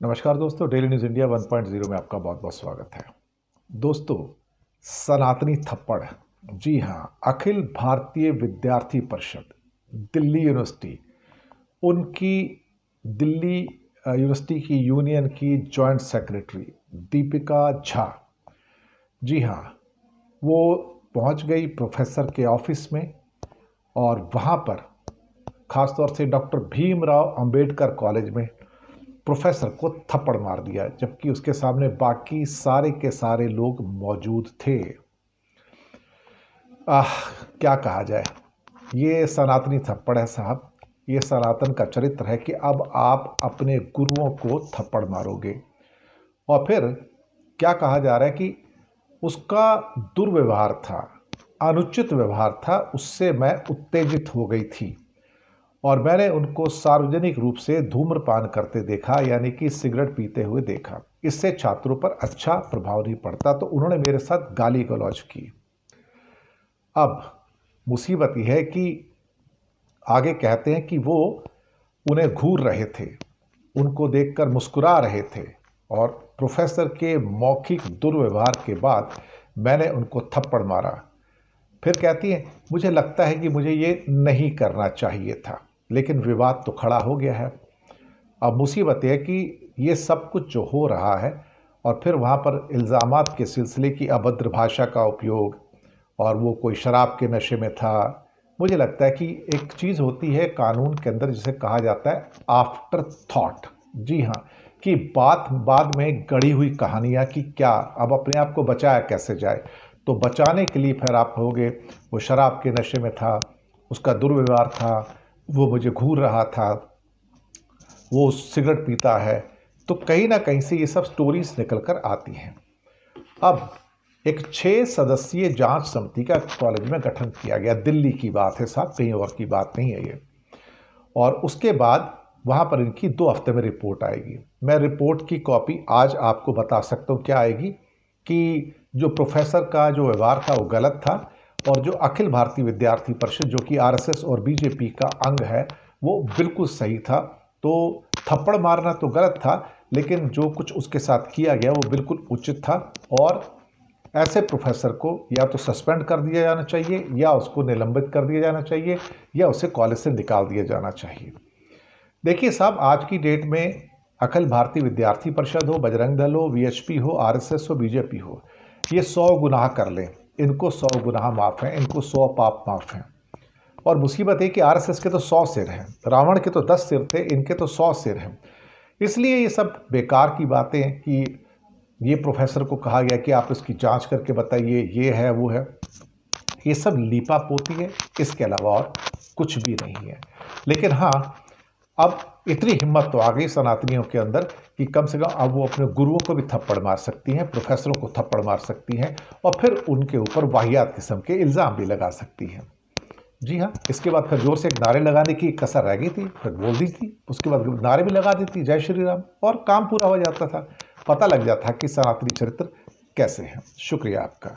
नमस्कार दोस्तों, daily news India 1.0 में आपका बहुत बहुत स्वागत है। दोस्तों, सनातनी थप्पड़, जी हाँ, अखिल भारतीय विद्यार्थी परिषद दिल्ली यूनिवर्सिटी, उनकी दिल्ली यूनिवर्सिटी की यूनियन की जॉइंट सेक्रेटरी दीपिका झा, जी हाँ, वो पहुंच गई प्रोफेसर के ऑफिस में और वहाँ पर ख़ासतौर से डॉक्टर भीमराव अंबेडकर कॉलेज में प्रोफेसर को थप्पड़ मार दिया, जबकि उसके सामने बाकी सारे के सारे लोग मौजूद थे। क्या कहा जाए, ये सनातनी थप्पड़ है साहब। ये सनातन का चरित्र है कि अब आप अपने गुरुओं को थप्पड़ मारोगे। और फिर क्या कहा जा रहा है कि उसका दुर्व्यवहार था, अनुचित व्यवहार था, उससे मैं उत्तेजित हो गई थी और मैंने उनको सार्वजनिक रूप से धूम्रपान करते देखा, यानी कि सिगरेट पीते हुए देखा। इससे छात्रों पर अच्छा प्रभाव नहीं पड़ता, तो उन्होंने मेरे साथ गाली गलौज की। अब मुसीबत यह है कि आगे कहते हैं कि वो उन्हें घूर रहे थे, उनको देखकर मुस्कुरा रहे थे और प्रोफेसर के मौखिक दुर्व्यवहार के बाद मैंने उनको थप्पड़ मारा। फिर कहती हैं, मुझे लगता है कि मुझे ये नहीं करना चाहिए था, लेकिन विवाद तो खड़ा हो गया है। अब मुसीबत यह है कि ये सब कुछ जो हो रहा है और फिर वहाँ पर इल्ज़ामात के सिलसिले की अभद्र भाषा का उपयोग और वो कोई शराब के नशे में था। मुझे लगता है कि एक चीज़ होती है कानून के अंदर जिसे कहा जाता है आफ्टर थॉट, जी हाँ, कि बाद में गढ़ी हुई कहानियाँ कि क्या अब अपने आप को बचाया कैसे जाए। तो बचाने के लिए फिर आप कहोगे वो शराब के नशे में था, उसका दुर्व्यवहार था, वो मुझे घूर रहा था, वो सिगरेट पीता है, तो कहीं ना कहीं से ये सब स्टोरीज निकल कर आती हैं। अब एक 6 सदस्यीय जांच समिति का कॉलेज में गठन किया गया। दिल्ली की बात है साहब, कहीं और की बात नहीं है ये। और उसके बाद वहाँ पर इनकी 2 हफ्ते में रिपोर्ट आएगी। मैं रिपोर्ट की कॉपी आज आपको बता सकता हूँ क्या आएगी, कि जो प्रोफेसर का जो व्यवहार था वो गलत था और जो अखिल भारतीय विद्यार्थी परिषद जो कि आरएसएस और बीजेपी का अंग है वो बिल्कुल सही था। तो थप्पड़ मारना तो गलत था, लेकिन जो कुछ उसके साथ किया गया वो बिल्कुल उचित था और ऐसे प्रोफेसर को या तो सस्पेंड कर दिया जाना चाहिए या उसको निलंबित कर दिया जाना चाहिए या उसे कॉलेज से निकाल दिया जाना चाहिए। देखिए साहब, आज की डेट में अखिल भारतीय विद्यार्थी परिषद हो, बजरंग दल हो, वीएचपी हो, आरएसएस हो, बीजेपी हो, ये 100 गुनाह कर लें, इनको 100 गुनाह माफ़ हैं, इनको 100 पाप माफ़ हैं। और मुसीबत है कि आरएसएस के तो 100 सिर हैं, रावण के तो 10 सिर थे, इनके तो 100 सिर हैं। इसलिए ये सब बेकार की बातें हैं कि ये प्रोफेसर को कहा गया कि आप इसकी जांच करके बताइए, ये है वो है, ये सब लीपा पोती है, इसके अलावा और कुछ भी नहीं है। लेकिन हाँ, अब इतनी हिम्मत तो आ गई सनातनियों के अंदर कि कम से कम अब वो अपने गुरुओं को भी थप्पड़ मार सकती हैं, प्रोफेसरों को थप्पड़ मार सकती हैं और फिर उनके ऊपर वाहियात किस्म के इल्ज़ाम भी लगा सकती हैं। जी हाँ, इसके बाद फिर जोर से एक नारे लगाने की कसर रह गई थी, फिर बोल दी थी, उसके बाद नारे भी लगा दी थी, जय श्री राम, और काम पूरा हो जाता था। पता लग जाता कि सनातनी चरित्र कैसे हैं। शुक्रिया आपका।